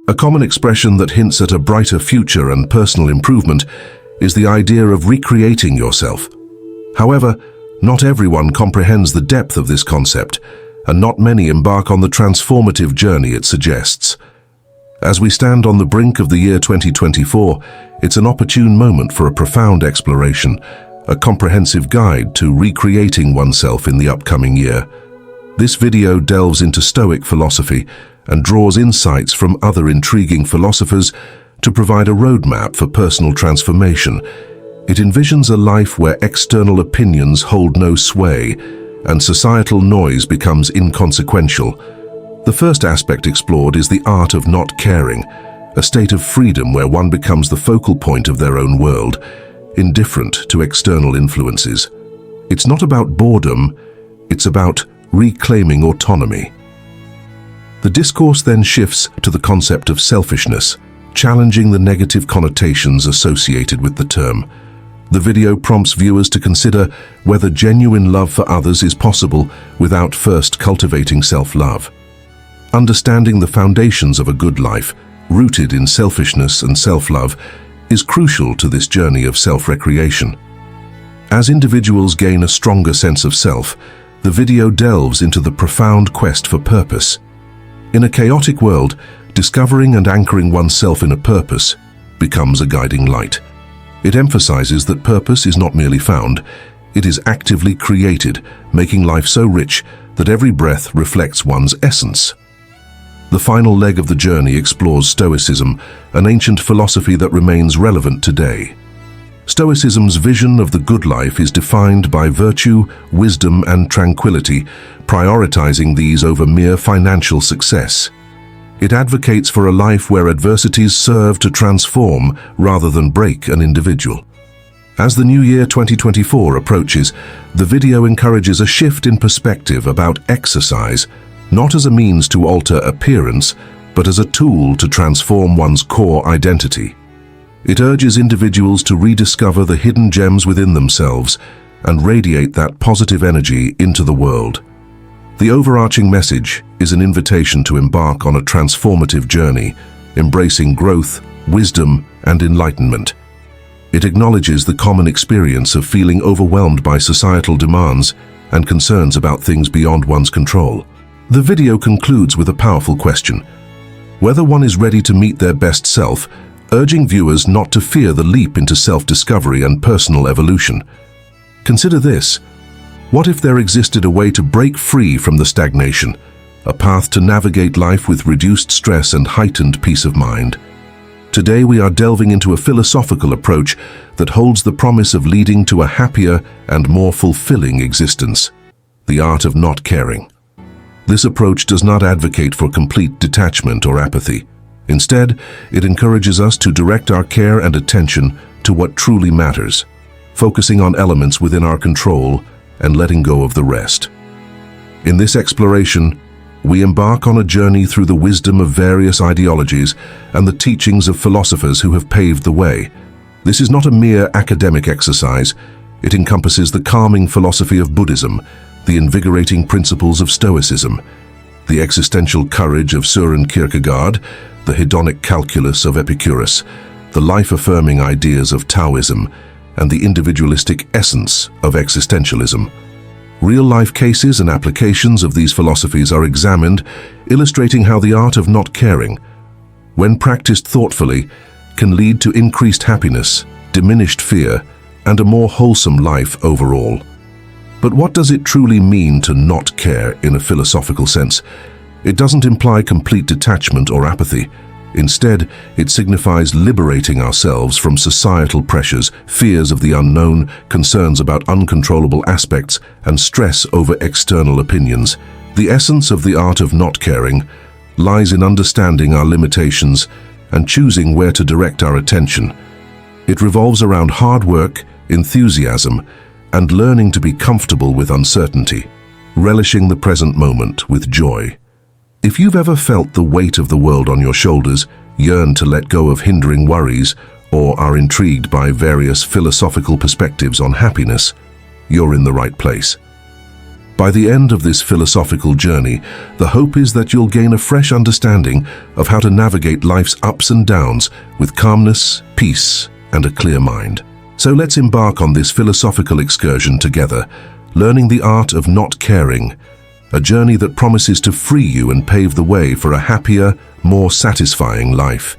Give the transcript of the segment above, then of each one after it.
A common expression that hints at a brighter future and personal improvement is the idea of recreating yourself. However, not everyone comprehends the depth of this concept, and not many embark on the transformative journey it suggests. As we stand on the brink of the year 2024, it's an opportune moment for a profound exploration, a comprehensive guide to recreating oneself in the upcoming year. This video delves into Stoic philosophy and draws insights from other intriguing philosophers to provide a roadmap for personal transformation. It envisions a life where external opinions hold no sway and societal noise becomes inconsequential. The first aspect explored is the art of not caring, a state of freedom where one becomes the focal point of their own world, indifferent to external influences. It's not about boredom, it's about reclaiming autonomy. The discourse then shifts to the concept of selfishness, challenging the negative connotations associated with the term. The video prompts viewers to consider whether genuine love for others is possible without first cultivating self-love. Understanding the foundations of a good life, rooted in selfishness and self-love, is crucial to this journey of self-recreation. As individuals gain a stronger sense of self, the video delves into the profound quest for purpose. In a chaotic world, discovering and anchoring oneself in a purpose becomes a guiding light. It emphasizes that purpose is not merely found, it is actively created, making life so rich that every breath reflects one's essence. The final leg of the journey explores Stoicism, an ancient philosophy that remains relevant today. Stoicism's vision of the good life is defined by virtue, wisdom, and tranquility, prioritizing these over mere financial success. It advocates for a life where adversities serve to transform rather than break an individual. As the new year 2024 approaches, the video encourages a shift in perspective about exercise, not as a means to alter appearance, but as a tool to transform one's core identity. It urges individuals to rediscover the hidden gems within themselves and radiate that positive energy into the world. The overarching message is an invitation to embark on a transformative journey, embracing growth, wisdom, and enlightenment. It acknowledges the common experience of feeling overwhelmed by societal demands and concerns about things beyond one's control. The video concludes with a powerful question: whether one is ready to meet their best self, urging viewers not to fear the leap into self-discovery and personal evolution. Consider this: what if there existed a way to break free from the stagnation, a path to navigate life with reduced stress and heightened peace of mind? Today we are delving into a philosophical approach that holds the promise of leading to a happier and more fulfilling existence: the art of not caring. This approach does not advocate for complete detachment or apathy. Instead, it encourages us to direct our care and attention to what truly matters, focusing on elements within our control and letting go of the rest. In this exploration, we embark on a journey through the wisdom of various ideologies and the teachings of philosophers who have paved the way. This is not a mere academic exercise. It encompasses the calming philosophy of Buddhism, the invigorating principles of Stoicism, the existential courage of Søren Kierkegaard, the hedonic calculus of Epicurus, the life-affirming ideas of Taoism, and the individualistic essence of existentialism. Real-life cases and applications of these philosophies are examined, illustrating how the art of not caring, when practiced thoughtfully, can lead to increased happiness, diminished fear, and a more wholesome life overall. But what does it truly mean to not care in a philosophical sense? It doesn't imply complete detachment or apathy. Instead, it signifies liberating ourselves from societal pressures, fears of the unknown, concerns about uncontrollable aspects, and stress over external opinions. The essence of the art of not caring lies in understanding our limitations and choosing where to direct our attention. It revolves around hard work, enthusiasm, and learning to be comfortable with uncertainty, relishing the present moment with joy. If you've ever felt the weight of the world on your shoulders, yearn to let go of hindering worries, or are intrigued by various philosophical perspectives on happiness, you're in the right place. By the end of this philosophical journey, the hope is that you'll gain a fresh understanding of how to navigate life's ups and downs with calmness, peace, and a clear mind. So let's embark on this philosophical excursion together, learning the art of not caring, a journey that promises to free you and pave the way for a happier, more satisfying life.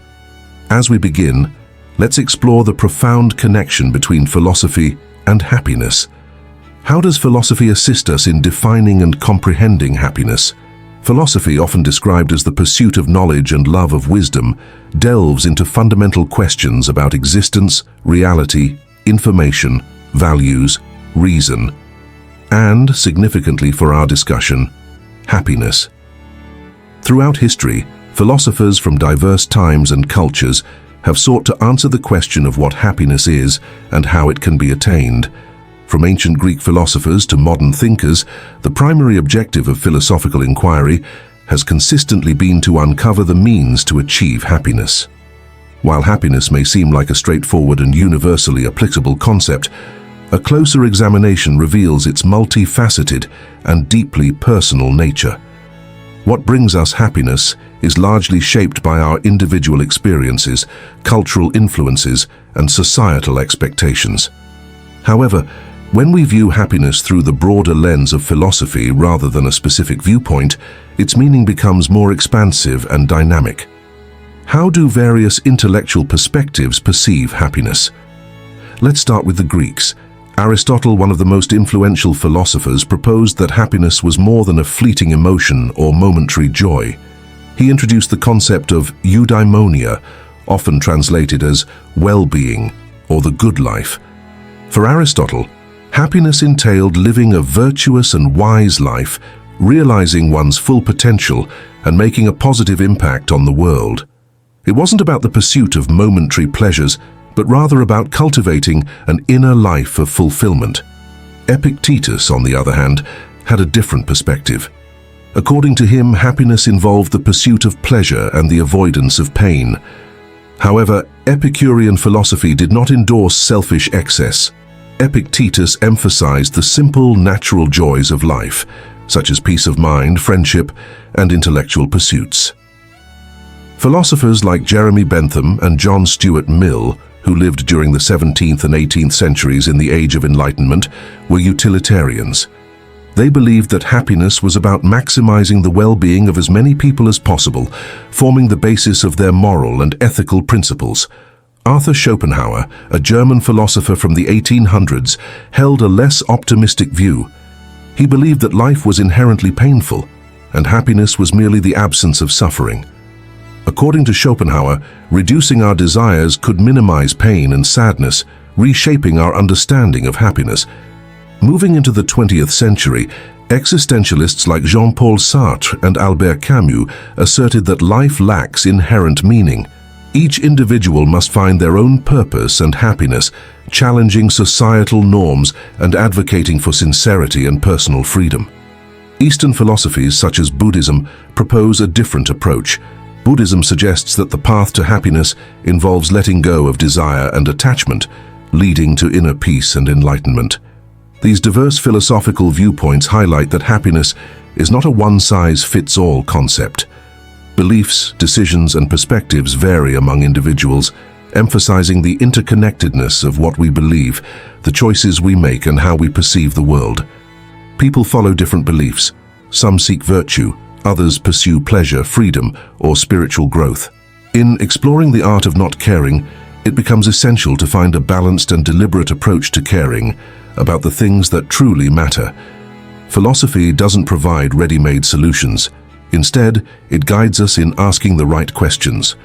As we begin, let's explore the profound connection between philosophy and happiness. How does philosophy assist us in defining and comprehending happiness? Philosophy, often described as the pursuit of knowledge and love of wisdom, delves into fundamental questions about existence, reality, information, values, reason, and, significantly for our discussion, happiness. Throughout history, philosophers from diverse times and cultures have sought to answer the question of what happiness is and how it can be attained. From ancient Greek philosophers to modern thinkers, the primary objective of philosophical inquiry has consistently been to uncover the means to achieve happiness. While happiness may seem like a straightforward and universally applicable concept, a closer examination reveals its multifaceted and deeply personal nature. What brings us happiness is largely shaped by our individual experiences, cultural influences, and societal expectations. However, when we view happiness through the broader lens of philosophy rather than a specific viewpoint, its meaning becomes more expansive and dynamic. How do various intellectual perspectives perceive happiness? Let's start with the Greeks. Aristotle, one of the most influential philosophers, proposed that happiness was more than a fleeting emotion or momentary joy. He introduced the concept of eudaimonia, often translated as well-being or the good life. For Aristotle, happiness entailed living a virtuous and wise life, realizing one's full potential and making a positive impact on the world. It wasn't about the pursuit of momentary pleasures, but rather about cultivating an inner life of fulfillment. Epictetus, on the other hand, had a different perspective. According to him, happiness involved the pursuit of pleasure and the avoidance of pain. However, Epicurean philosophy did not endorse selfish excess. Epictetus emphasized the simple, natural joys of life, such as peace of mind, friendship, and intellectual pursuits. Philosophers like Jeremy Bentham and John Stuart Mill, who lived during the 17th and 18th centuries in the Age of Enlightenment, were utilitarians. They believed that happiness was about maximizing the well-being of as many people as possible, forming the basis of their moral and ethical principles. Arthur Schopenhauer, a German philosopher from the 1800s, held a less optimistic view. He believed that life was inherently painful, and happiness was merely the absence of suffering. According to Schopenhauer, reducing our desires could minimize pain and sadness, reshaping our understanding of happiness. Moving into the 20th century, existentialists like Jean-Paul Sartre and Albert Camus asserted that life lacks inherent meaning. Each individual must find their own purpose and happiness, challenging societal norms and advocating for sincerity and personal freedom. Eastern philosophies such as Buddhism propose a different approach. Buddhism suggests that the path to happiness involves letting go of desire and attachment, leading to inner peace and enlightenment. These diverse philosophical viewpoints highlight that happiness is not a one-size-fits-all concept. Beliefs, decisions, and perspectives vary among individuals, emphasizing the interconnectedness of what we believe, the choices we make, and how we perceive the world. People follow different beliefs. Some seek virtue, others pursue pleasure, freedom, or spiritual growth. In exploring the art of not caring, it becomes essential to find a balanced and deliberate approach to caring about the things that truly matter. Philosophy doesn't provide ready-made solutions. Instead, it guides us in asking the right questions.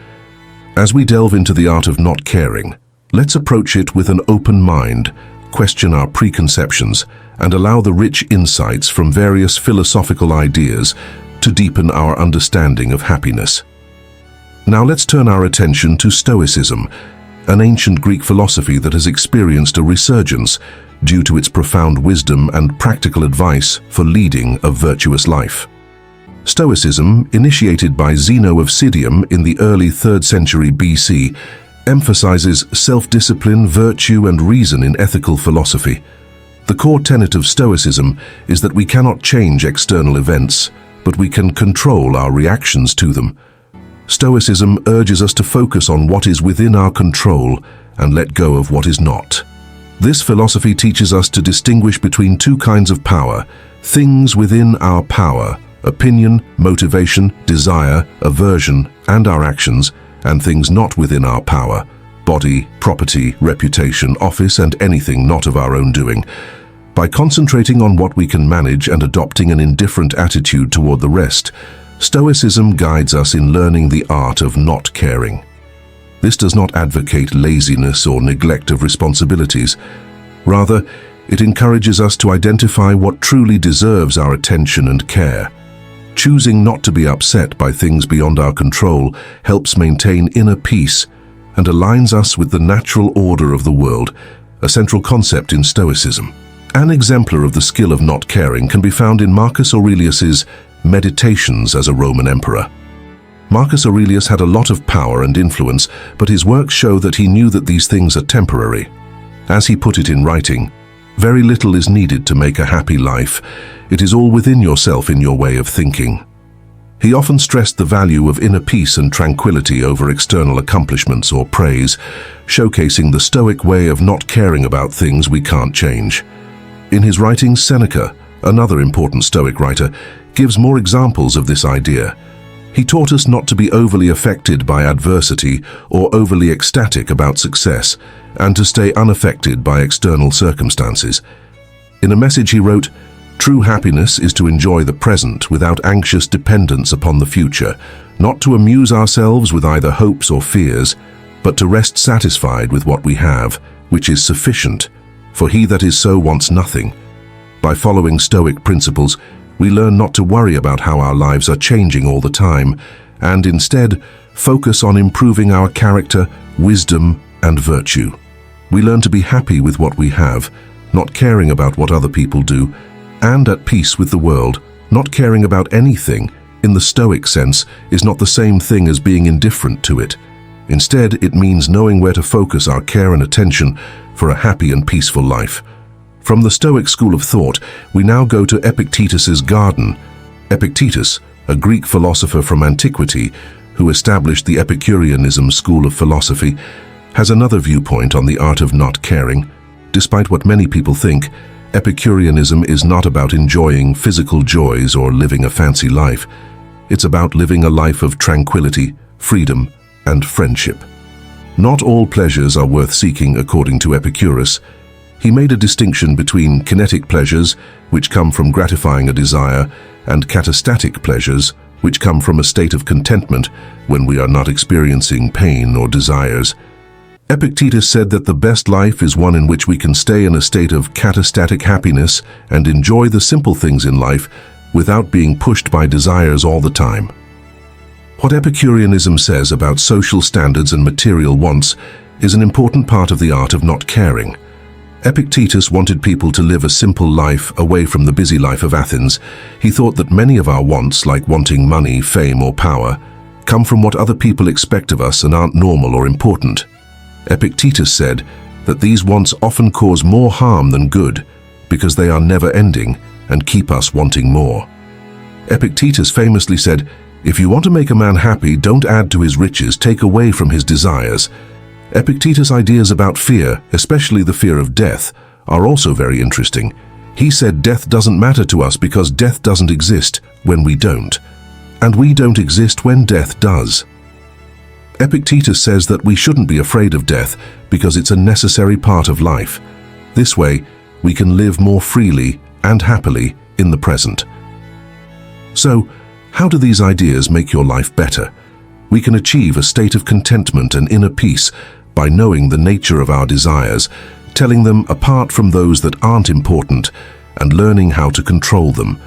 As we delve into the art of not caring, let's approach it with an open mind, question our preconceptions, and allow the rich insights from various philosophical ideas to deepen our understanding of happiness. Now let's turn our attention to Stoicism, an ancient Greek philosophy that has experienced a resurgence due to its profound wisdom and practical advice for leading a virtuous life. Stoicism, initiated by Zeno of Citium in the early 3rd century BC, emphasizes self-discipline, virtue, and reason in ethical philosophy. The core tenet of Stoicism is that we cannot change external events, but we can control our reactions to them. Stoicism urges us to focus on what is within our control and let go of what is not. This philosophy teaches us to distinguish between two kinds of power: things within our power, opinion, motivation, desire, aversion, and our actions, and things not within our power, body, property, reputation, office, and anything not of our own doing. By concentrating on what we can manage and adopting an indifferent attitude toward the rest, Stoicism guides us in learning the art of not caring. This does not advocate laziness or neglect of responsibilities. Rather, it encourages us to identify what truly deserves our attention and care. Choosing not to be upset by things beyond our control helps maintain inner peace and aligns us with the natural order of the world, a central concept in Stoicism. An exemplar of the skill of not caring can be found in Marcus Aurelius's Meditations as a Roman Emperor. Marcus Aurelius had a lot of power and influence, but his works show that he knew that these things are temporary. As he put it in writing, "Very little is needed to make a happy life. It is all within yourself in your way of thinking." He often stressed the value of inner peace and tranquility over external accomplishments or praise, showcasing the Stoic way of not caring about things we can't change. In his writings, Seneca, another important Stoic writer, gives more examples of this idea. He taught us not to be overly affected by adversity or overly ecstatic about success, and to stay unaffected by external circumstances. In a message he wrote, "True happiness is to enjoy the present without anxious dependence upon the future, not to amuse ourselves with either hopes or fears, but to rest satisfied with what we have, which is sufficient, for he that is so wants nothing." By following Stoic principles, we learn not to worry about how our lives are changing all the time, and instead focus on improving our character, wisdom, and virtue. We learn to be happy with what we have, not caring about what other people do, and at peace with the world. Not caring about anything, in the Stoic sense, is not the same thing as being indifferent to it. Instead, it means knowing where to focus our care and attention for a happy and peaceful life. From the Stoic school of thought, we now go to Epictetus's garden. Epictetus, a Greek philosopher from antiquity, who established the Epicureanism school of philosophy, has another viewpoint on the art of not caring. Despite what many people think, Epicureanism is not about enjoying physical joys or living a fancy life. It's about living a life of tranquility, freedom, and friendship. Not all pleasures are worth seeking, according to Epicurus. He made a distinction between kinetic pleasures, which come from gratifying a desire, and katastatic pleasures, which come from a state of contentment when we are not experiencing pain or desires. Epictetus said that the best life is one in which we can stay in a state of katastatic happiness and enjoy the simple things in life without being pushed by desires all the time. What Epicureanism says about social standards and material wants is an important part of the art of not caring. Epictetus wanted people to live a simple life away from the busy life of Athens. He thought that many of our wants, like wanting money, fame, or power, come from what other people expect of us and aren't normal or important. Epictetus said that these wants often cause more harm than good because they are never-ending and keep us wanting more. Epictetus famously said, "If you want to make a man happy, don't add to his riches, take away from his desires." Epictetus' ideas about fear, especially the fear of death, are also very interesting. He said death doesn't matter to us because death doesn't exist when we don't, and we don't exist when death does. Epictetus says that we shouldn't be afraid of death because it's a necessary part of life. This way, we can live more freely and happily in the present. So, how do these ideas make your life better? We can achieve a state of contentment and inner peace by knowing the nature of our desires, telling them apart from those that aren't important, and learning how to control them.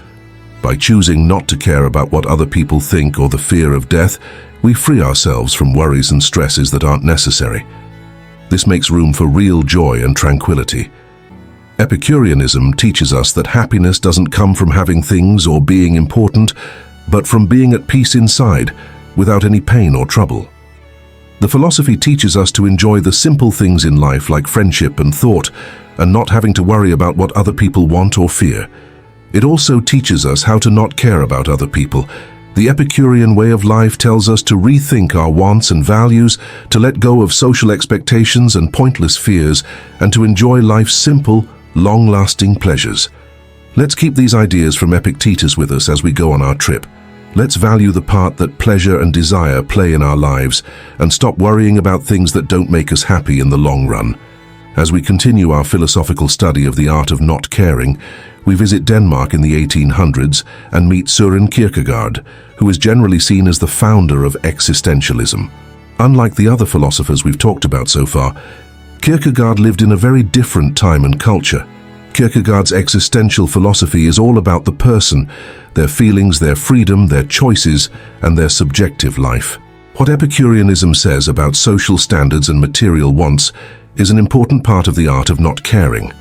By choosing not to care about what other people think or the fear of death, we free ourselves from worries and stresses that aren't necessary. This makes room for real joy and tranquility. Epicureanism teaches us that happiness doesn't come from having things or being important, but from being at peace inside, without any pain or trouble. The philosophy teaches us to enjoy the simple things in life like friendship and thought, and not having to worry about what other people want or fear. It also teaches us how to not care about other people. The Epicurean way of life tells us to rethink our wants and values, to let go of social expectations and pointless fears, and to enjoy life's simple, long-lasting pleasures. Let's keep these ideas from Epictetus with us as we go on our trip. Let's value the part that pleasure and desire play in our lives, and stop worrying about things that don't make us happy in the long run. As we continue our philosophical study of the art of not caring, we visit Denmark in the 1800s and meet Søren Kierkegaard, who is generally seen as the founder of existentialism. Unlike the other philosophers we've talked about so far, Kierkegaard lived in a very different time and culture. Kierkegaard's existential philosophy is all about the person, their feelings, their freedom, their choices, and their subjective life. What Epicureanism says about social standards and material wants is an important part of the art of not caring.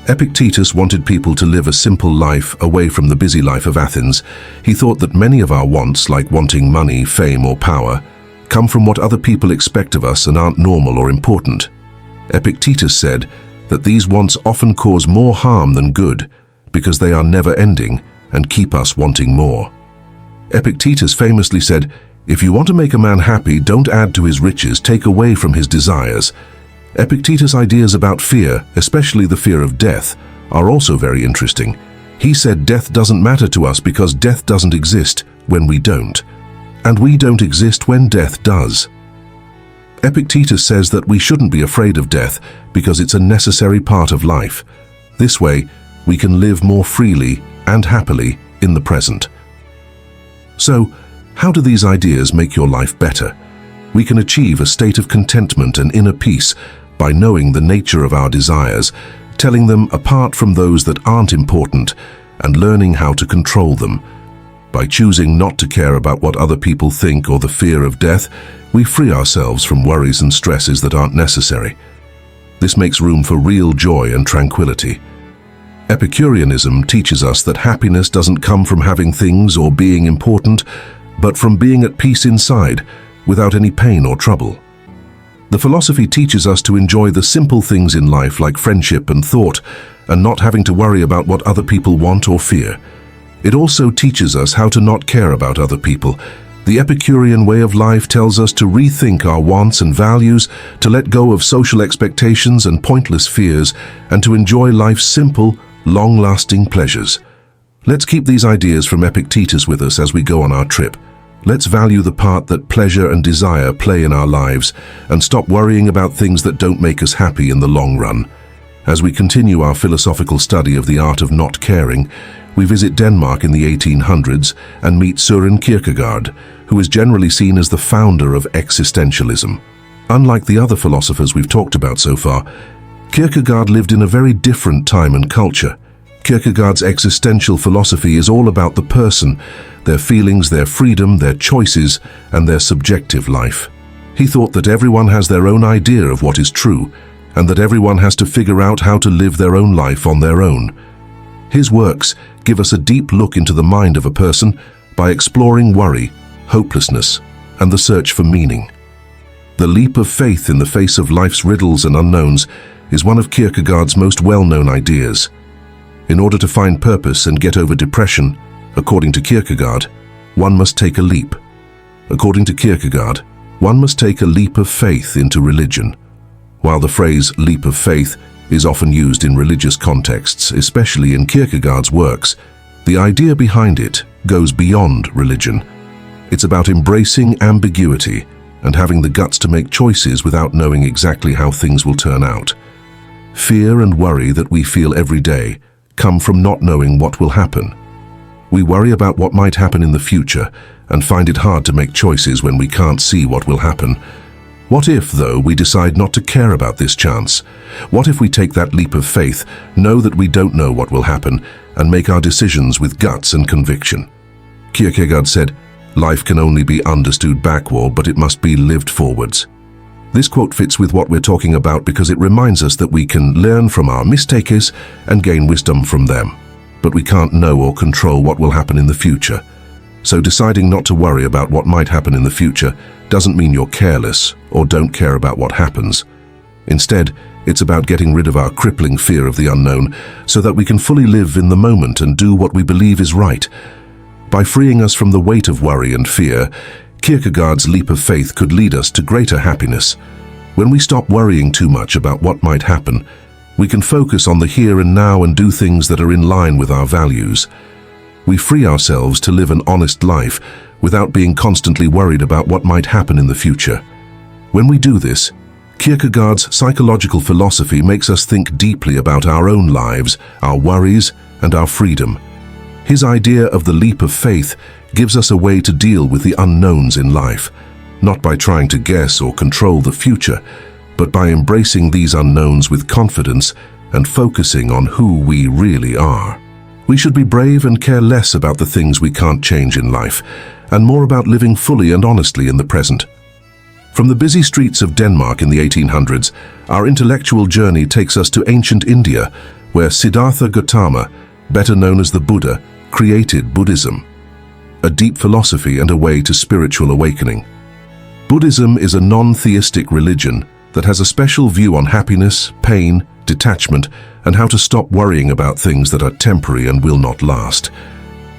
Epictetus wanted people to live a simple life away from the busy life of Athens. He thought that many of our wants, like wanting money, fame, or power, come from what other people expect of us and aren't normal or important. Epictetus said that these wants often cause more harm than good because they are never-ending and keep us wanting more. Epictetus famously said, "If you want to make a man happy, don't add to his riches, take away from his desires." Epictetus' ideas about fear, especially the fear of death, are also very interesting. He said death doesn't matter to us because death doesn't exist when we don't, and we don't exist when death does. Epictetus says that we shouldn't be afraid of death because it's a necessary part of life. This way, we can live more freely and happily in the present. So, how do these ideas make your life better? We can achieve a state of contentment and inner peace by knowing the nature of our desires, telling them apart from those that aren't important, and learning how to control them. By choosing not to care about what other people think or the fear of death, we free ourselves from worries and stresses that aren't necessary. This makes room for real joy and tranquility. Epicureanism teaches us that happiness doesn't come from having things or being important, but from being at peace inside, without any pain or trouble. The philosophy teaches us to enjoy the simple things in life like friendship and thought, and not having to worry about what other people want or fear. It also teaches us how to not care about other people. The Epicurean way of life tells us to rethink our wants and values, to let go of social expectations and pointless fears, and to enjoy life's simple, long-lasting pleasures. Let's keep these ideas from Epictetus with us as we go on our trip. Let's value the part that pleasure and desire play in our lives, and stop worrying about things that don't make us happy in the long run. As we continue our philosophical study of the art of not caring, we visit Denmark in the 1800s and meet Søren Kierkegaard, who is generally seen as the founder of existentialism. Unlike the other philosophers we've talked about so far, Kierkegaard lived in a very different time and culture. Kierkegaard's existential philosophy is all about the person, their feelings, their freedom, their choices, and their subjective life. He thought that everyone has their own idea of what is true, and that everyone has to figure out how to live their own life on their own. His works give us a deep look into the mind of a person by exploring worry, hopelessness, and the search for meaning. The leap of faith in the face of life's riddles and unknowns is one of Kierkegaard's most well-known ideas. In order to find purpose and get over depression, according to Kierkegaard, one must take a leap. According to Kierkegaard, one must take a leap of faith into religion. While the phrase leap of faith is often used in religious contexts, especially in Kierkegaard's works, the idea behind it goes beyond religion. It's about embracing ambiguity and having the guts to make choices without knowing exactly how things will turn out. Fear and worry that we feel every day come from not knowing what will happen. We worry about what might happen in the future and find it hard to make choices when we can't see what will happen. What if, though, we decide not to care about this chance? What if we take that leap of faith, know that we don't know what will happen, and make our decisions with guts and conviction? Kierkegaard said, "Life can only be understood backward, but it must be lived forwards." This quote fits with what we're talking about because it reminds us that we can learn from our mistakes and gain wisdom from them, but we can't know or control what will happen in the future. So deciding not to worry about what might happen in the future doesn't mean you're careless or don't care about what happens. Instead, it's about getting rid of our crippling fear of the unknown so that we can fully live in the moment and do what we believe is right. By freeing us from the weight of worry and fear, Kierkegaard's leap of faith could lead us to greater happiness. When we stop worrying too much about what might happen, we can focus on the here and now and do things that are in line with our values. We free ourselves to live an honest life without being constantly worried about what might happen in the future. When we do this, Kierkegaard's psychological philosophy makes us think deeply about our own lives, our worries, and our freedom. His idea of the leap of faith gives us a way to deal with the unknowns in life, not by trying to guess or control the future, but by embracing these unknowns with confidence and focusing on who we really are. We should be brave and care less about the things we can't change in life, and more about living fully and honestly in the present. From the busy streets of Denmark in the 1800s, our intellectual journey takes us to ancient India, where Siddhartha Gautama, better known as the Buddha, created Buddhism, a deep philosophy and a way to spiritual awakening. Buddhism is a non-theistic religion that has a special view on happiness, pain, detachment, and how to stop worrying about things that are temporary and will not last.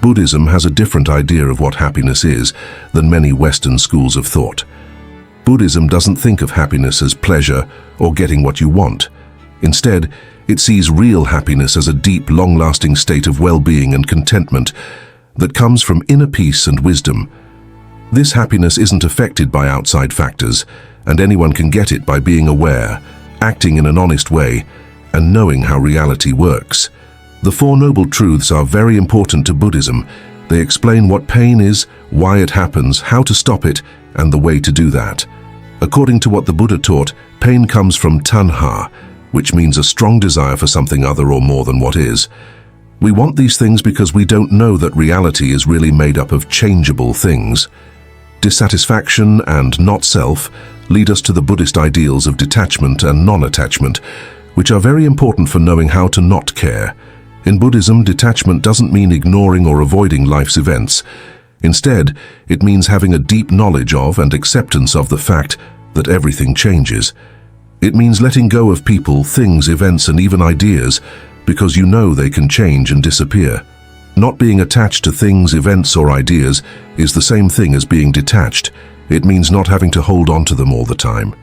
Buddhism has a different idea of what happiness is than many Western schools of thought. Buddhism doesn't think of happiness as pleasure or getting what you want. Instead, it sees real happiness as a deep, long-lasting state of well-being and contentment that comes from inner peace and wisdom. This happiness isn't affected by outside factors, and anyone can get it by being aware, acting in an honest way, and knowing how reality works. The Four Noble Truths are very important to Buddhism. They explain what pain is, why it happens, how to stop it, and the way to do that. According to what the Buddha taught, pain comes from tanha, which means a strong desire for something other or more than what is. We want these things because we don't know that reality is really made up of changeable things. Dissatisfaction and not-self lead us to the Buddhist ideals of detachment and non-attachment, which are very important for knowing how to not care. In Buddhism, detachment doesn't mean ignoring or avoiding life's events. Instead, it means having a deep knowledge of and acceptance of the fact that everything changes. It means letting go of people, things, events, and even ideas because you know they can change and disappear. Not being attached to things, events, or ideas is the same thing as being detached. It means not having to hold on to them all the time.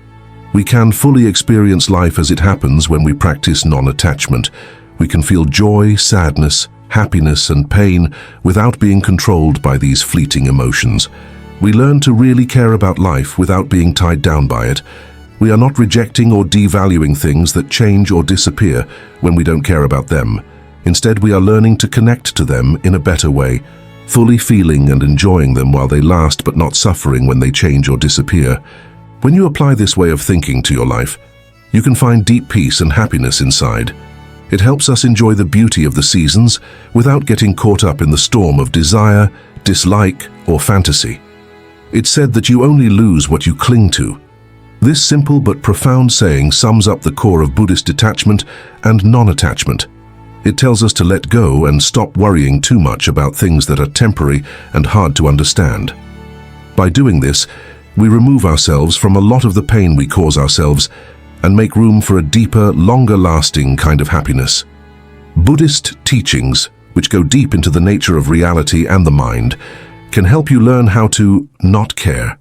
We can fully experience life as it happens when we practice non-attachment. We can feel joy, sadness, happiness, and pain without being controlled by these fleeting emotions. We learn to really care about life without being tied down by it. We are not rejecting or devaluing things that change or disappear when we don't care about them. Instead, we are learning to connect to them in a better way, fully feeling and enjoying them while they last but not suffering when they change or disappear. When you apply this way of thinking to your life, you can find deep peace and happiness inside. It helps us enjoy the beauty of the seasons without getting caught up in the storm of desire, dislike, or fantasy. It's said that you only lose what you cling to. This simple but profound saying sums up the core of Buddhist detachment and non-attachment. It tells us to let go and stop worrying too much about things that are temporary and hard to understand. By doing this, we remove ourselves from a lot of the pain we cause ourselves and make room for a deeper, longer-lasting kind of happiness. Buddhist teachings, which go deep into the nature of reality and the mind, can help you learn how to not care.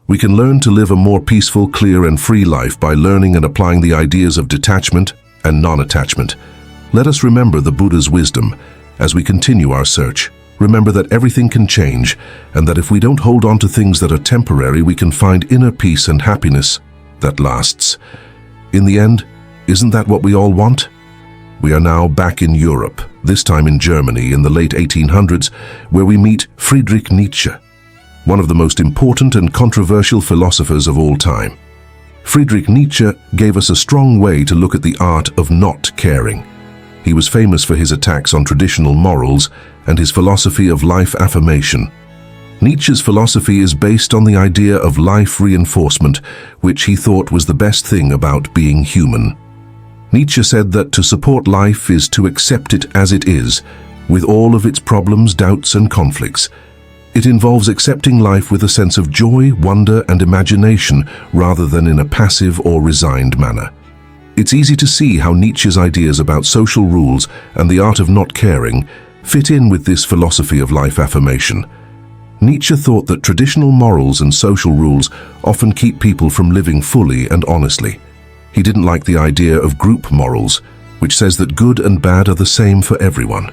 We can learn to live a more peaceful, clear, and free life by learning and applying the ideas of detachment and non-attachment. Let us remember the Buddha's wisdom as we continue our search. Remember that everything can change, and that if we don't hold on to things that are temporary, we can find inner peace and happiness that lasts. In the end, isn't that what we all want? We are now back in Europe, this time in Germany in the late 1800s, where we meet Friedrich Nietzsche, one of the most important and controversial philosophers of all time. Friedrich Nietzsche gave us a strong way to look at the art of not caring. He was famous for his attacks on traditional morals and his philosophy of life affirmation. Nietzsche's philosophy is based on the idea of life reinforcement, which he thought was the best thing about being human. Nietzsche said that to support life is to accept it as it is, with all of its problems, doubts, and conflicts. It involves accepting life with a sense of joy, wonder, and imagination rather than in a passive or resigned manner. It's easy to see how Nietzsche's ideas about social rules and the art of not caring fit in with this philosophy of life affirmation. Nietzsche thought that traditional morals and social rules often keep people from living fully and honestly. He didn't like the idea of group morals, which says that good and bad are the same for everyone.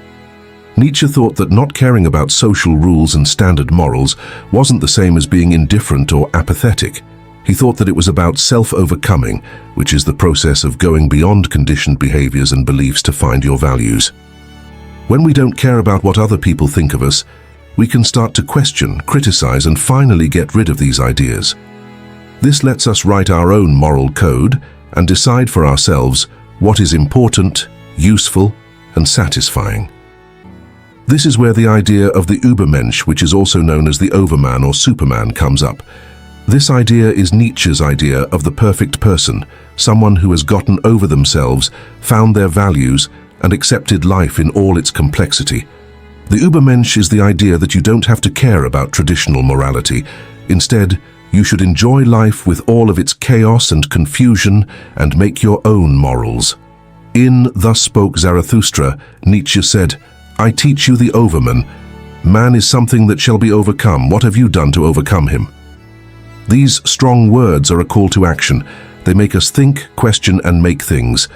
Nietzsche thought that not caring about social rules and standard morals wasn't the same as being indifferent or apathetic. He thought that it was about self-overcoming, which is the process of going beyond conditioned behaviors and beliefs to find your values. When we don't care about what other people think of us, we can start to question, criticize, and finally get rid of these ideas. This lets us write our own moral code and decide for ourselves what is important, useful, and satisfying. This is where the idea of the Übermensch, which is also known as the Overman or Superman, comes up. This idea is Nietzsche's idea of the perfect person, someone who has gotten over themselves, found their values, and accepted life in all its complexity. The Übermensch is the idea that you don't have to care about traditional morality. Instead, you should enjoy life with all of its chaos and confusion and make your own morals. In Thus Spoke Zarathustra, Nietzsche said, "I teach you the Overman. Man is something that shall be overcome. What have you done to overcome him?" These strong words are a call to action. They make us think, question, and make things.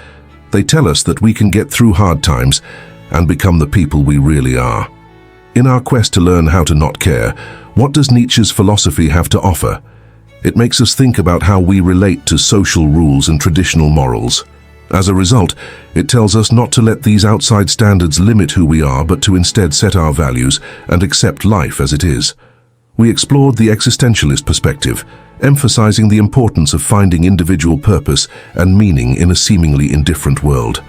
They tell us that we can get through hard times and become the people we really are. In our quest to learn how to not care, what does Nietzsche's philosophy have to offer? It makes us think about how we relate to social rules and traditional morals. As a result, it tells us not to let these outside standards limit who we are, but to instead set our values and accept life as it is. We explored the existentialist perspective, emphasizing the importance of finding individual purpose and meaning in a seemingly indifferent world.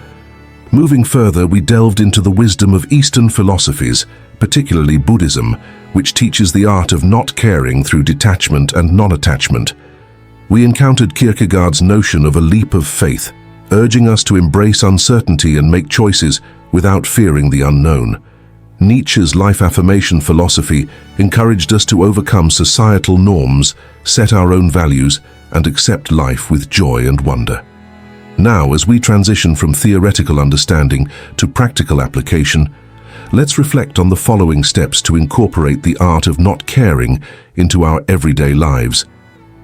Moving further, we delved into the wisdom of Eastern philosophies, particularly Buddhism, which teaches the art of not caring through detachment and non-attachment. We encountered Kierkegaard's notion of a leap of faith, urging us to embrace uncertainty and make choices without fearing the unknown. Nietzsche's life affirmation philosophy encouraged us to overcome societal norms, set our own values, and accept life with joy and wonder. Now, as we transition from theoretical understanding to practical application, let's reflect on the following steps to incorporate the art of not caring into our everyday lives.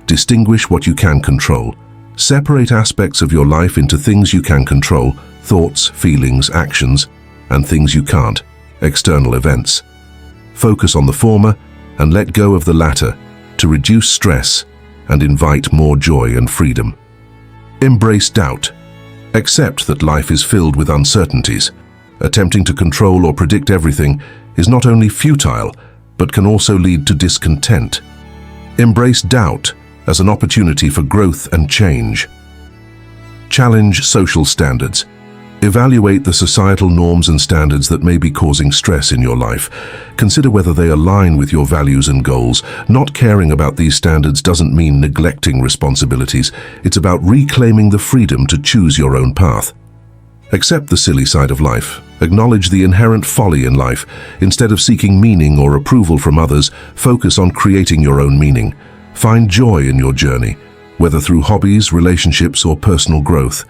Distinguish what you can control. Separate aspects of your life into things you can control, thoughts, feelings, actions, and things you can't, external events. Focus on the former and let go of the latter to reduce stress and invite more joy and freedom. Embrace doubt. Accept that life is filled with uncertainties. Attempting to control or predict everything is not only futile, but can also lead to discontent. Embrace doubt as an opportunity for growth and change. Challenge social standards. Evaluate the societal norms and standards that may be causing stress in your life. Consider whether they align with your values and goals. Not caring about these standards doesn't mean neglecting responsibilities. It's about reclaiming the freedom to choose your own path. Accept the silly side of life. Acknowledge the inherent folly in life. Instead of seeking meaning or approval from others, focus on creating your own meaning. Find joy in your journey, whether through hobbies, relationships, or personal growth.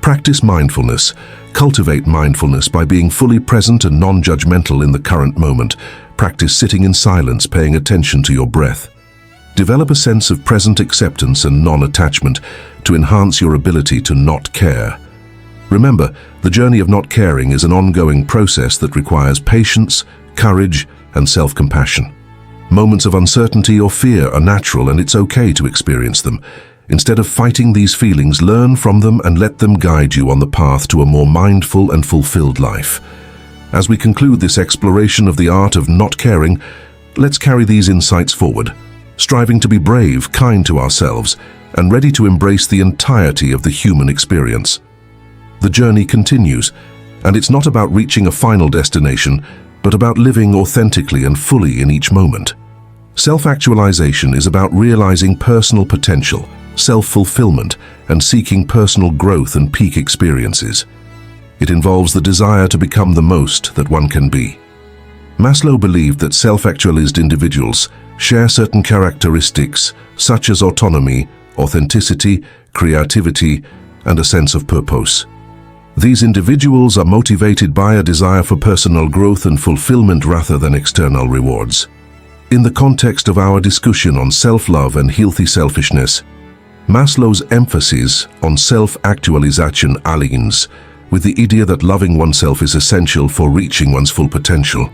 Practice mindfulness. Cultivate mindfulness by being fully present and non-judgmental in the current moment. Practice sitting in silence, paying attention to your breath. Develop a sense of present acceptance and non-attachment to enhance your ability to not care. Remember, the journey of not caring is an ongoing process that requires patience, courage, and self-compassion. Moments of uncertainty or fear are natural, and it's okay to experience them. Instead of fighting these feelings, learn from them and let them guide you on the path to a more mindful and fulfilled life. As we conclude this exploration of the art of not caring, let's carry these insights forward, striving to be brave, kind to ourselves, and ready to embrace the entirety of the human experience. The journey continues, and it's not about reaching a final destination, but about living authentically and fully in each moment. Self-actualization is about realizing personal potential, self-fulfillment, and seeking personal growth and peak experiences. It involves the desire to become the most that one can be. Maslow believed that self-actualized individuals share certain characteristics such as autonomy, authenticity, creativity, and a sense of purpose. These individuals are motivated by a desire for personal growth and fulfillment rather than external rewards. In the context of our discussion on self-love and healthy selfishness, Maslow's emphasis on self-actualization aligns with the idea that loving oneself is essential for reaching one's full potential.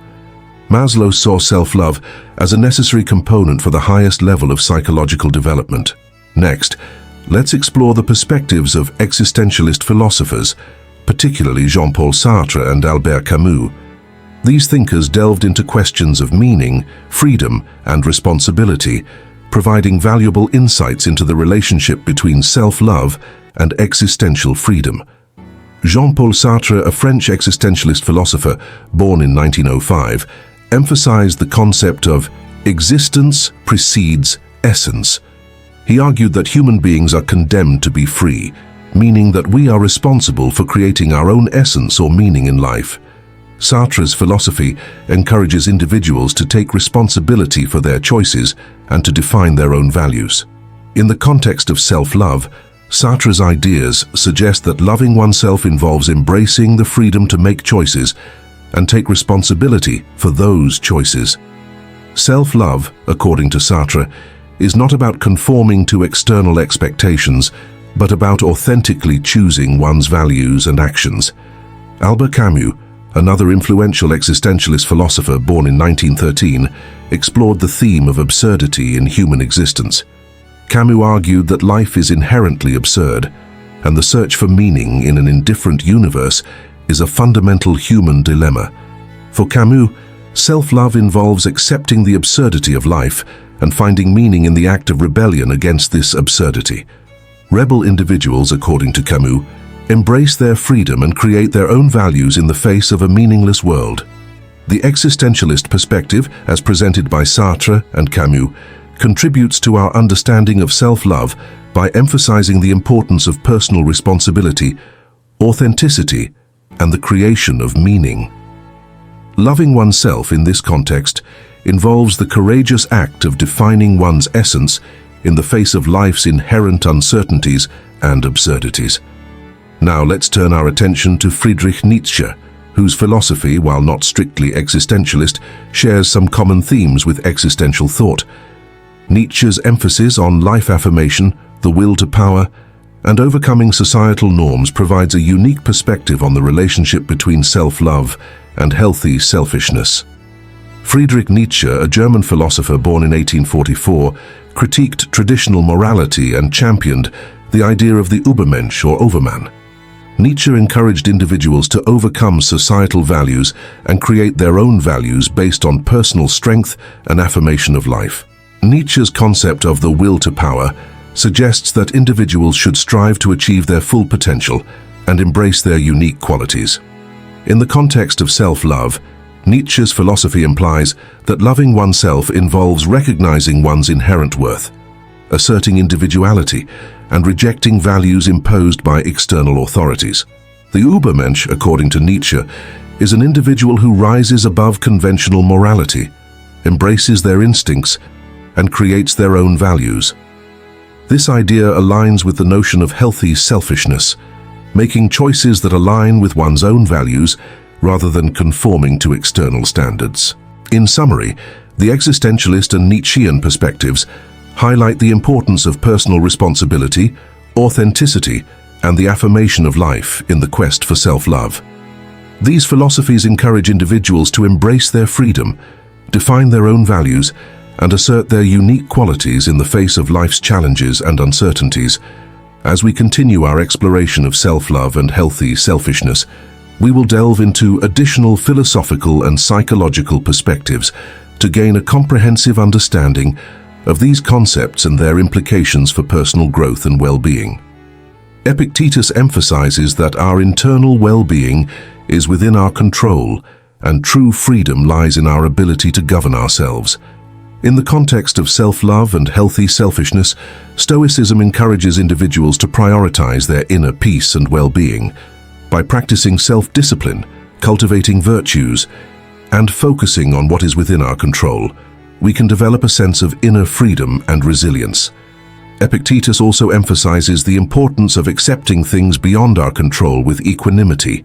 Maslow saw self-love as a necessary component for the highest level of psychological development. Next, let's explore the perspectives of existentialist philosophers, particularly Jean-Paul Sartre and Albert Camus. These thinkers delved into questions of meaning, freedom, and responsibility, providing valuable insights into the relationship between self-love and existential freedom. Jean-Paul Sartre, a French existentialist philosopher born in 1905, emphasized the concept of existence precedes essence. He argued that human beings are condemned to be free, meaning that we are responsible for creating our own essence or meaning in life. Sartre's philosophy encourages individuals to take responsibility for their choices and to define their own values. In the context of self-love, Sartre's ideas suggest that loving oneself involves embracing the freedom to make choices and take responsibility for those choices. Self-love, according to Sartre, is not about conforming to external expectations, but about authentically choosing one's values and actions. Albert Camus, another influential existentialist philosopher born in 1913, explored the theme of absurdity in human existence. Camus argued that life is inherently absurd, and the search for meaning in an indifferent universe is a fundamental human dilemma. For Camus, self-love involves accepting the absurdity of life and finding meaning in the act of rebellion against this absurdity. Rebel individuals, according to Camus, embrace their freedom and create their own values in the face of a meaningless world. The existentialist perspective, as presented by Sartre and Camus, contributes to our understanding of self-love by emphasizing the importance of personal responsibility, authenticity, and the creation of meaning. Loving oneself in this context involves the courageous act of defining one's essence in the face of life's inherent uncertainties and absurdities. Now let's turn our attention to Friedrich Nietzsche, whose philosophy, while not strictly existentialist, shares some common themes with existential thought. Nietzsche's emphasis on life affirmation, the will to power, and overcoming societal norms provides a unique perspective on the relationship between self-love and healthy selfishness. Friedrich Nietzsche, a German philosopher born in 1844, critiqued traditional morality and championed the idea of the Übermensch or Overman. Nietzsche encouraged individuals to overcome societal values and create their own values based on personal strength and affirmation of life. Nietzsche's concept of the will to power suggests that individuals should strive to achieve their full potential and embrace their unique qualities. In the context of self-love, Nietzsche's philosophy implies that loving oneself involves recognizing one's inherent worth, asserting individuality, and rejecting values imposed by external authorities. The Übermensch, according to Nietzsche, is an individual who rises above conventional morality, embraces their instincts, and creates their own values. This idea aligns with the notion of healthy selfishness, making choices that align with one's own values rather than conforming to external standards. In summary, the existentialist and Nietzschean perspectives highlight the importance of personal responsibility, authenticity, and the affirmation of life in the quest for self-love. These philosophies encourage individuals to embrace their freedom, define their own values, and assert their unique qualities in the face of life's challenges and uncertainties. As we continue our exploration of self-love and healthy selfishness, we will delve into additional philosophical and psychological perspectives to gain a comprehensive understanding of these concepts and their implications for personal growth and well-being. Epictetus emphasizes that our internal well-being is within our control, and true freedom lies in our ability to govern ourselves. In the context of self-love and healthy selfishness, Stoicism encourages individuals to prioritize their inner peace and well-being. By practicing self-discipline, cultivating virtues, and focusing on what is within our control, we can develop a sense of inner freedom and resilience. Epictetus also emphasizes the importance of accepting things beyond our control with equanimity.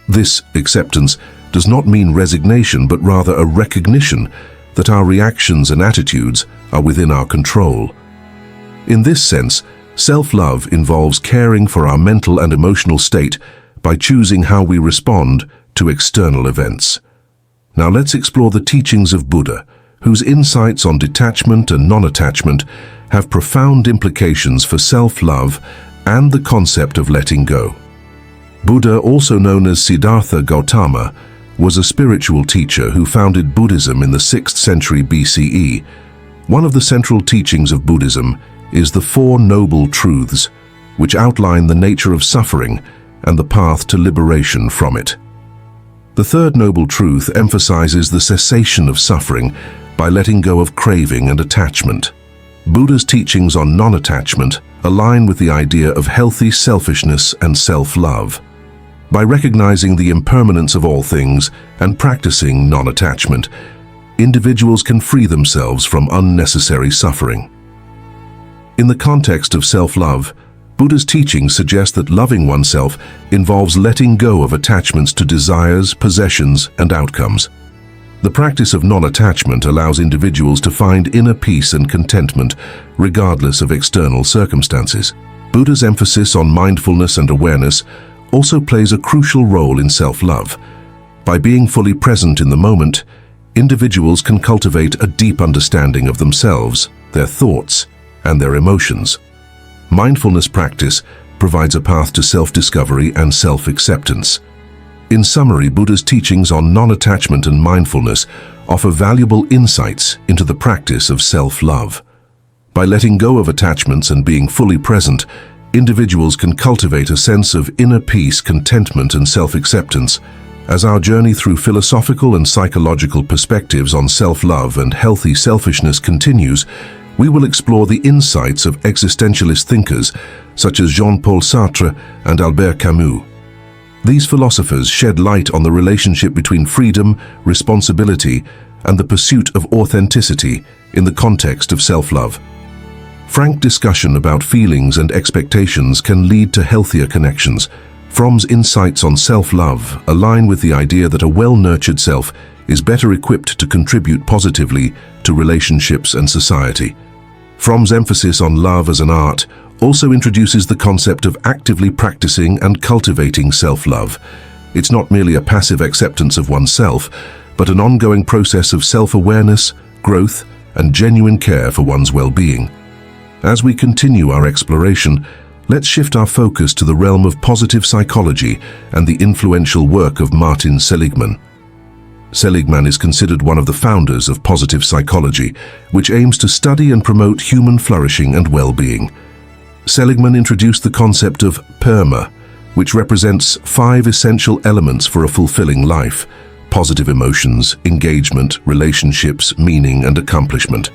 This acceptance does not mean resignation, but rather a recognition that our reactions and attitudes are within our control. In this sense, self-love involves caring for our mental and emotional state by choosing how we respond to external events. Now let's explore the teachings of Buddha, whose insights on detachment and non-attachment have profound implications for self-love and the concept of letting go. Buddha, also known as Siddhartha Gautama, was a spiritual teacher who founded Buddhism in the 6th century BCE. One of the central teachings of Buddhism is the Four Noble Truths, which outline the nature of suffering and the path to liberation from it. The third noble truth emphasizes the cessation of suffering by letting go of craving and attachment. Buddha's teachings on non-attachment align with the idea of healthy selfishness and self-love. By recognizing the impermanence of all things and practicing non-attachment, individuals can free themselves from unnecessary suffering. In the context of self-love, Buddha's teachings suggest that loving oneself involves letting go of attachments to desires, possessions, and outcomes. The practice of non-attachment allows individuals to find inner peace and contentment, regardless of external circumstances. Buddha's emphasis on mindfulness and awareness also plays a crucial role in self-love. By being fully present in the moment, individuals can cultivate a deep understanding of themselves, their thoughts, and their emotions. Mindfulness practice provides a path to self-discovery and self-acceptance. In summary, Buddha's teachings on non-attachment and mindfulness offer valuable insights into the practice of self-love. By letting go of attachments and being fully present, individuals can cultivate a sense of inner peace, contentment, and self-acceptance. As our journey through philosophical and psychological perspectives on self-love and healthy selfishness continues, we will explore the insights of existentialist thinkers such as Jean-Paul Sartre and Albert Camus. These philosophers shed light on the relationship between freedom, responsibility, and the pursuit of authenticity in the context of self-love. Frank discussion about feelings and expectations can lead to healthier connections. Fromm's insights on self-love align with the idea that a well-nurtured self is better equipped to contribute positively to relationships and society. Fromm's emphasis on love as an art also introduces the concept of actively practicing and cultivating self-love. It's not merely a passive acceptance of oneself, but an ongoing process of self-awareness, growth, and genuine care for one's well-being. As we continue our exploration, let's shift our focus to the realm of positive psychology and the influential work of Martin Seligman. Seligman is considered one of the founders of positive psychology, which aims to study and promote human flourishing and well-being. Seligman introduced the concept of PERMA, which represents 5 essential elements for a fulfilling life: positive emotions, engagement, relationships, meaning, and accomplishment.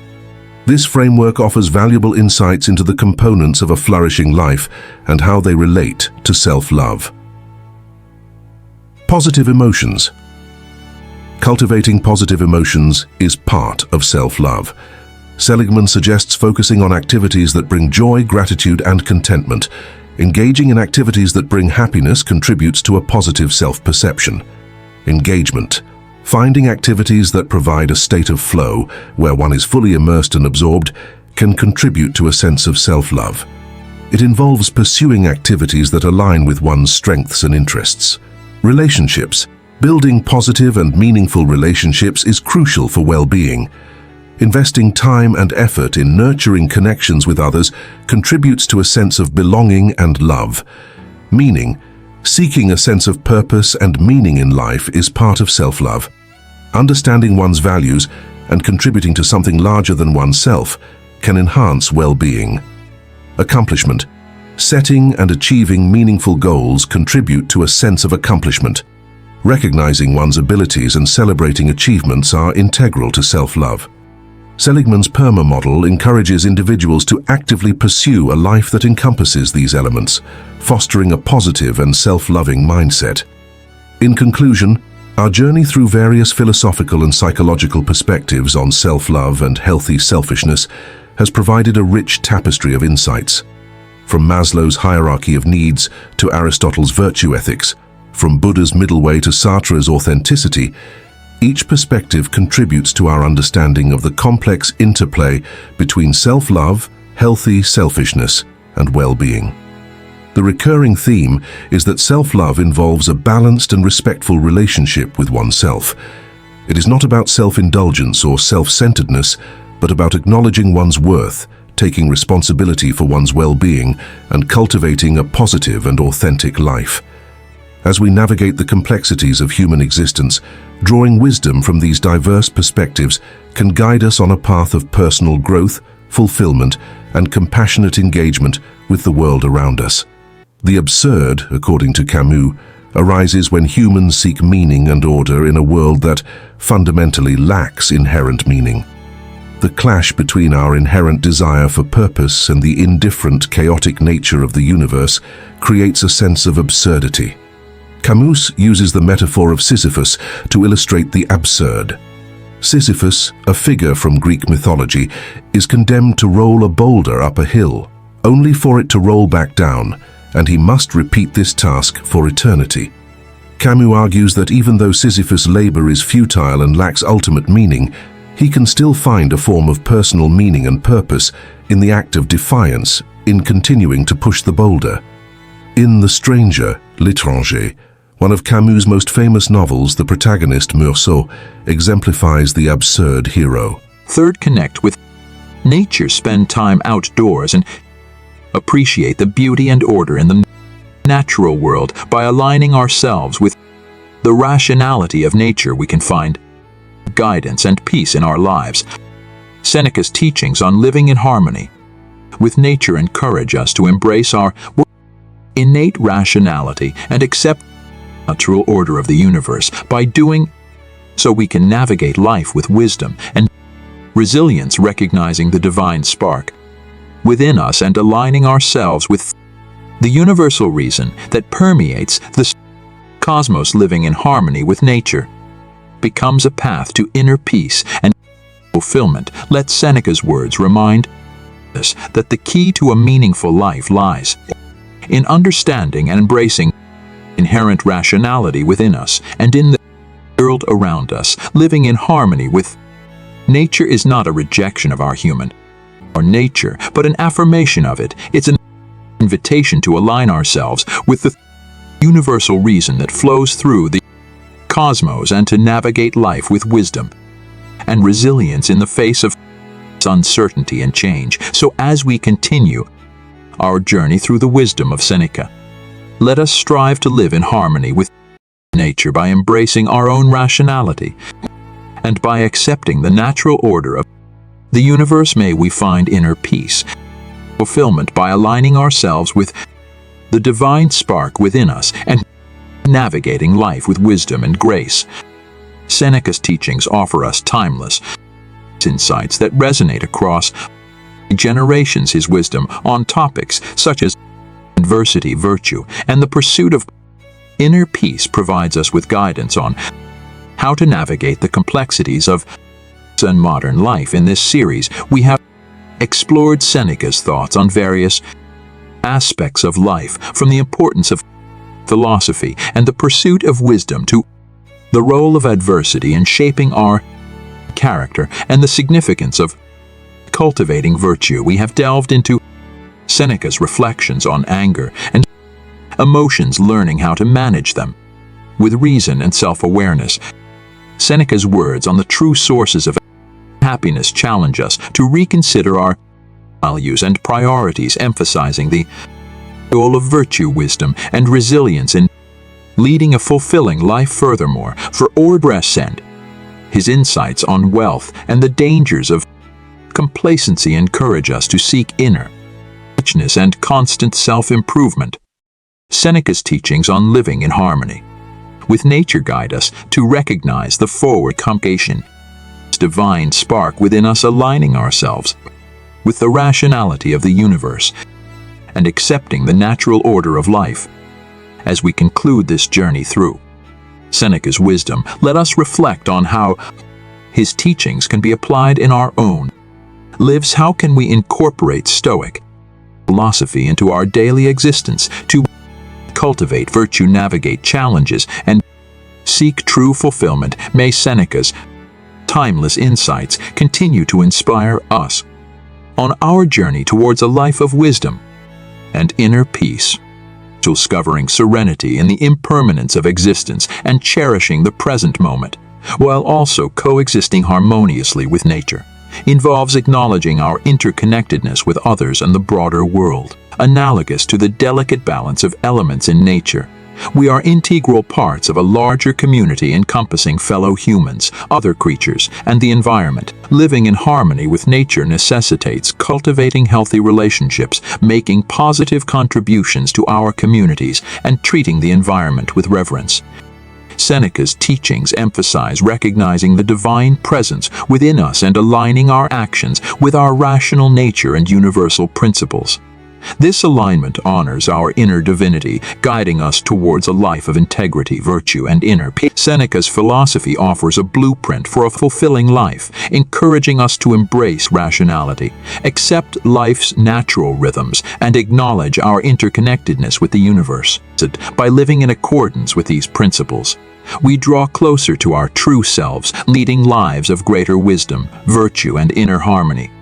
This framework offers valuable insights into the components of a flourishing life and how they relate to self-love. Positive emotions. Cultivating positive emotions is part of self-love. Seligman suggests focusing on activities that bring joy, gratitude, and contentment. Engaging in activities that bring happiness contributes to a positive self-perception. Engagement. Finding activities that provide a state of flow, where one is fully immersed and absorbed, can contribute to a sense of self-love. It involves pursuing activities that align with one's strengths and interests. Relationships. Building positive and meaningful relationships is crucial for well-being. Investing time and effort in nurturing connections with others contributes to a sense of belonging and love. Meaning. Seeking a sense of purpose and meaning in life is part of self-love. Understanding one's values and contributing to something larger than oneself can enhance well-being. Accomplishment. Setting and achieving meaningful goals contribute to a sense of accomplishment. Recognizing one's abilities and celebrating achievements are integral to self-love. Seligman's PERMA model encourages individuals to actively pursue a life that encompasses these elements, fostering a positive and self-loving mindset. In conclusion, Our journey through various philosophical and psychological perspectives on self-love and healthy selfishness has provided a rich tapestry of insights. From Maslow's hierarchy of needs to Aristotle's virtue ethics, from Buddha's middle way to Sartre's authenticity, each perspective contributes to our understanding of the complex interplay between self-love, healthy selfishness, and well-being. The recurring theme is that self-love involves a balanced and respectful relationship with oneself. It is not about self-indulgence or self-centeredness, but about acknowledging one's worth, taking responsibility for one's well-being, and cultivating a positive and authentic life. As we navigate the complexities of human existence, drawing wisdom from these diverse perspectives can guide us on a path of personal growth, fulfillment, and compassionate engagement with the world around us. The absurd, according to Camus, arises when humans seek meaning and order in a world that fundamentally lacks inherent meaning. The clash between our inherent desire for purpose and the indifferent, chaotic nature of the universe creates a sense of absurdity. Camus uses the metaphor of Sisyphus to illustrate the absurd. Sisyphus, a figure from Greek mythology, is condemned to roll a boulder up a hill, only for it to roll back down, and he must repeat this task for eternity. Camus argues that even though Sisyphus' labor is futile and lacks ultimate meaning, he can still find a form of personal meaning and purpose in the act of defiance, in continuing to push the boulder. In The Stranger, L'étranger, one of Camus' most famous novels, the protagonist, Meursault, exemplifies the absurd hero. Third, connect with nature. Spend time outdoors and appreciate the beauty and order in the natural world. By aligning ourselves with the rationality of nature, we can find guidance and peace in our lives. Seneca's teachings on living in harmony with nature encourage us to embrace our innate rationality and accept the natural order of the universe. By doing so, we can navigate life with wisdom and resilience, recognizing the divine spark within us and aligning ourselves with the universal reason that permeates the cosmos. Living in harmony with nature becomes a path to inner peace and fulfillment. Let Seneca's words remind us that the key to a meaningful life lies in understanding and embracing inherent rationality within us and in the world around us. Living in harmony with nature is not a rejection of our human or nature, but an affirmation of it. It's an invitation to align ourselves with the universal reason that flows through the cosmos and to navigate life with wisdom and resilience in the face of uncertainty and change. So as we continue our journey through the wisdom of Seneca, let us strive to live in harmony with nature by embracing our own rationality and by accepting the natural order of the universe. May we find inner peace, fulfillment by aligning ourselves with the divine spark within us and navigating life with wisdom and grace. Seneca's teachings offer us timeless insights that resonate across generations. His wisdom on topics such as adversity, virtue, and the pursuit of inner peace provides us with guidance on how to navigate the complexities of modern life. In this series, we have explored Seneca's thoughts on various aspects of life, from the importance of philosophy and the pursuit of wisdom to the role of adversity in shaping our character and the significance of cultivating virtue. We have delved into Seneca's reflections on anger and emotions, learning how to manage them with reason and self-awareness. Seneca's words on the true sources of happiness challenge us to reconsider our values and priorities, emphasizing the goal of virtue, wisdom, and resilience in leading a fulfilling life. Furthermore, for Ordrescent, his insights on wealth and the dangers of complacency encourage us to seek inner richness and constant self-improvement. Seneca's teachings on living in harmony with nature guide us to recognize the forward communication divine spark within us, aligning ourselves with the rationality of the universe and accepting the natural order of life. As we conclude this journey through Seneca's wisdom, let us reflect on how his teachings can be applied in our own lives. How can we incorporate Stoic philosophy into our daily existence to cultivate virtue, navigate challenges, and seek true fulfillment? May Seneca's timeless insights continue to inspire us on our journey towards a life of wisdom and inner peace, discovering serenity in the impermanence of existence and cherishing the present moment, while also coexisting harmoniously with nature, involves acknowledging our interconnectedness with others and the broader world. Analogous to the delicate balance of elements in nature, we are integral parts of a larger community encompassing fellow humans, other creatures, and the environment. Living in harmony with nature necessitates cultivating healthy relationships, making positive contributions to our communities, and treating the environment with reverence. Seneca's teachings emphasize recognizing the divine presence within us and aligning our actions with our rational nature and universal principles. This alignment honors our inner divinity, guiding us towards a life of integrity, virtue, and inner peace. Seneca's philosophy offers a blueprint for a fulfilling life, encouraging us to embrace rationality, accept life's natural rhythms, and acknowledge our interconnectedness with the universe. By living in accordance with these principles, we draw closer to our true selves, leading lives of greater wisdom, virtue, and inner harmony.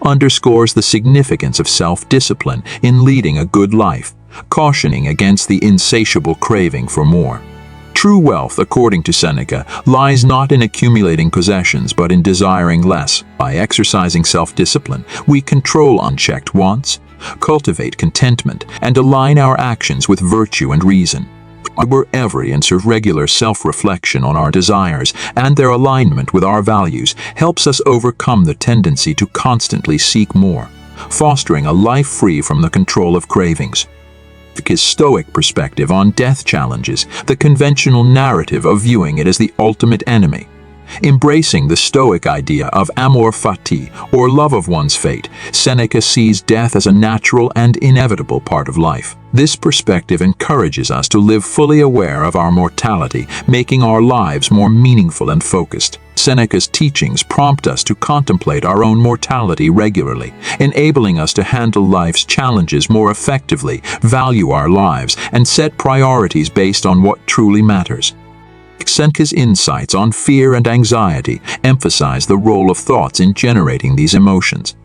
Underscores the significance of self-discipline in leading a good life, cautioning against the insatiable craving for more. True wealth, according to Seneca, lies not in accumulating possessions but in desiring less. By exercising self-discipline, we control unchecked wants, cultivate contentment, and align our actions with virtue and reason. Wherever and serve regular self-reflection on our desires and their alignment with our values helps us overcome the tendency to constantly seek more, fostering a life free from the control of cravings. His Stoic perspective on death challenges the conventional narrative of viewing it as the ultimate enemy. Embracing the Stoic idea of amor fati, or love of one's fate, Seneca sees death as a natural and inevitable part of life. This perspective encourages us to live fully aware of our mortality, making our lives more meaningful and focused. Seneca's teachings prompt us to contemplate our own mortality regularly, enabling us to handle life's challenges more effectively, value our lives, and set priorities based on what truly matters. Seneca's insights on fear and anxiety emphasize the role of thoughts in generating these emotions.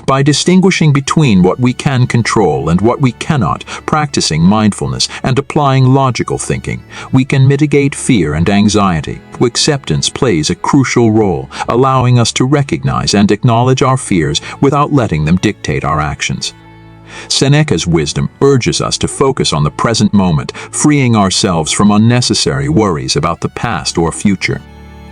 By distinguishing between what we can control and what we cannot, practicing mindfulness and applying logical thinking, we can mitigate fear and anxiety. Acceptance plays a crucial role, allowing us to recognize and acknowledge our fears without letting them dictate our actions. Seneca's wisdom urges us to focus on the present moment, freeing ourselves from unnecessary worries about the past or future.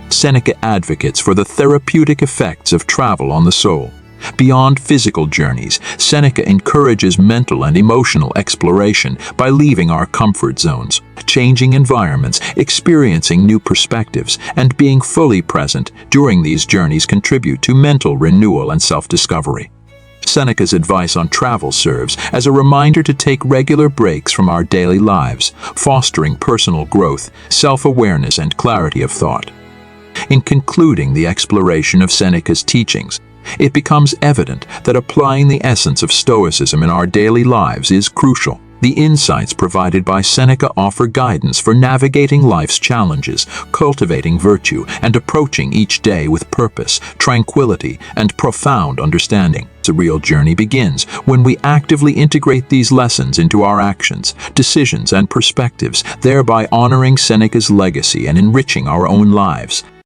Seneca advocates for the therapeutic effects of travel on the soul. Beyond physical journeys, Seneca encourages mental and emotional exploration by leaving our comfort zones, changing environments, experiencing new perspectives, and being fully present during these journeys contribute to mental renewal and self-discovery. Seneca's advice on travel serves as a reminder to take regular breaks from our daily lives, fostering personal growth, self-awareness, and clarity of thought. In concluding the exploration of Seneca's teachings, it becomes evident that applying the essence of Stoicism in our daily lives is crucial. The insights provided by Seneca offer guidance for navigating life's challenges, cultivating virtue, and approaching each day with purpose, tranquility, and profound understanding. The real journey begins when we actively integrate these lessons into our actions, decisions, and perspectives, thereby honoring Seneca's legacy and enriching our own lives.